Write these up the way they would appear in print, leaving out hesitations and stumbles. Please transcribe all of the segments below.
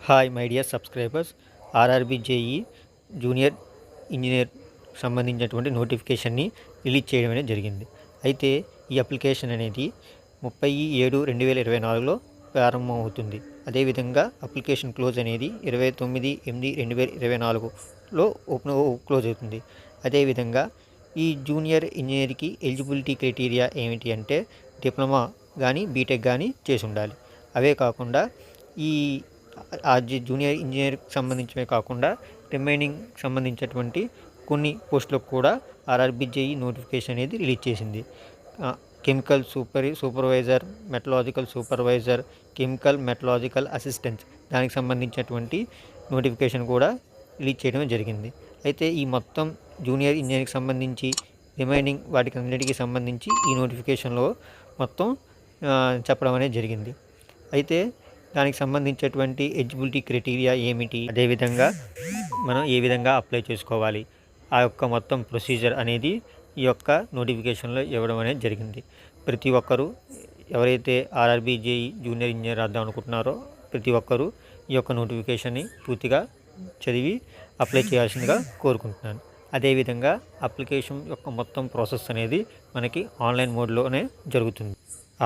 Hi my dear subscribers. RRB JEE junior engineer సంబంధించినటువంటి నోటిఫికేషన్ని release చేయడం అనేది జరిగింది. అయితే ఈ అప్లికేషన్ అనేది 30/7/2024లో ప్రారంభమవుతుంది. అదేవిధంగా అప్లికేషన్ క్లోజ్ అనేది 29/8/2024లో క్లోజ్ అవుతుంది. అదేవిధంగా ఈ జూనియర్ ఇంజనీర్కి ఎలిజిబిలిటీ క్రైటీరియా ఏమిటి అంటే డిప్లొమా కానీ బీటెక్ కానీ చేసి ఉండాలి. అవే కాకుండా ఈ జూనియర్ ఇంజనీర్కి సంబంధించినవి కాకుండా రిమైనింగ్ సంబంధించినటువంటి కొన్ని పోస్టులకు కూడా ఆర్ఆర్బీ జేఈ నోటిఫికేషన్ అనేది రిలీజ్ చేసింది. Chemical supervisor, మెటలాజికల్ supervisor, chemical మెటలాజికల్ assistant దానికి సంబంధించినటువంటి నోటిఫికేషన్ కూడా రిలీజ్ చేయడం జరిగింది. అయితే ఈ మొత్తం జూనియర్ ఇంజనీరింగ్కి సంబంధించి రిమైనింగ్ వాటికి అన్నిటికీ సంబంధించి ఈ నోటిఫికేషన్లో మొత్తం చెప్పడం అనేది జరిగింది. అయితే దానికి సంబంధించినటువంటి ఎలిజిబిలిటీ క్రైటీరియా ఏమిటి, అదేవిధంగా మనం ఏ విధంగా అప్లై చేసుకోవాలి, ఆ యొక్క మొత్తం ప్రొసీజర్ అనేది ఈ యొక్క నోటిఫికేషన్లో ఇవ్వడం అనేది జరిగింది. ప్రతి ఒక్కరూ ఎవరైతే ఆర్ఆర్బీ జేఈ జూనియర్ ఇంజనీర్ రాద్దాం అనుకుంటున్నారో ప్రతి ఒక్కరూ ఈ యొక్క నోటిఫికేషన్ని పూర్తిగా చదివి అప్లై చేయాల్సిందిగా కోరుకుంటున్నాను. అదేవిధంగా అప్లికేషన్ యొక్క మొత్తం ప్రాసెస్ అనేది మనకి ఆన్లైన్ మోడ్లోనే జరుగుతుంది.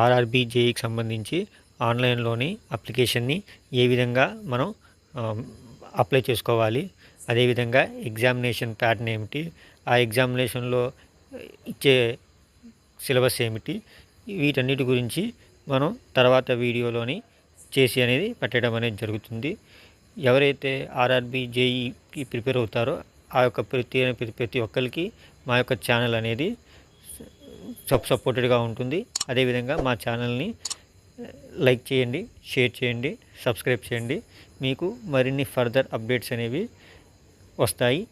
ఆర్ఆర్బీ జేఈకి సంబంధించి ఆన్లైన్లోని అప్లికేషన్ని ఏ విధంగా మనం అప్లై చేసుకోవాలి, అదేవిధంగా ఎగ్జామినేషన్ ప్యాటర్న్ ఏమిటి, ఆ ఎగ్జామినేషన్లో ఇచ్చే సిలబస్ ఏమిటి, వీటన్నిటి గురించి మనం తర్వాత వీడియోలోని చేసి అనేది పెట్టడం అనేది జరుగుతుంది. ఎవరైతే ఆర్ఆర్బీ జేఈకి ప్రిపేర్ అవుతారో ఆ యొక్క ప్రతి ఒక్కరికి మా యొక్క ఛానల్ అనేది సపోర్టెడ్గా ఉంటుంది. అదేవిధంగా మా ఛానల్ని లైక్ చేయండి, షేర్ చేయండి, సబ్స్క్రైబ్ చేయండి. మీకు మరిన్ని ఫర్దర్ అప్డేట్స్ అనేవి వస్తాయి.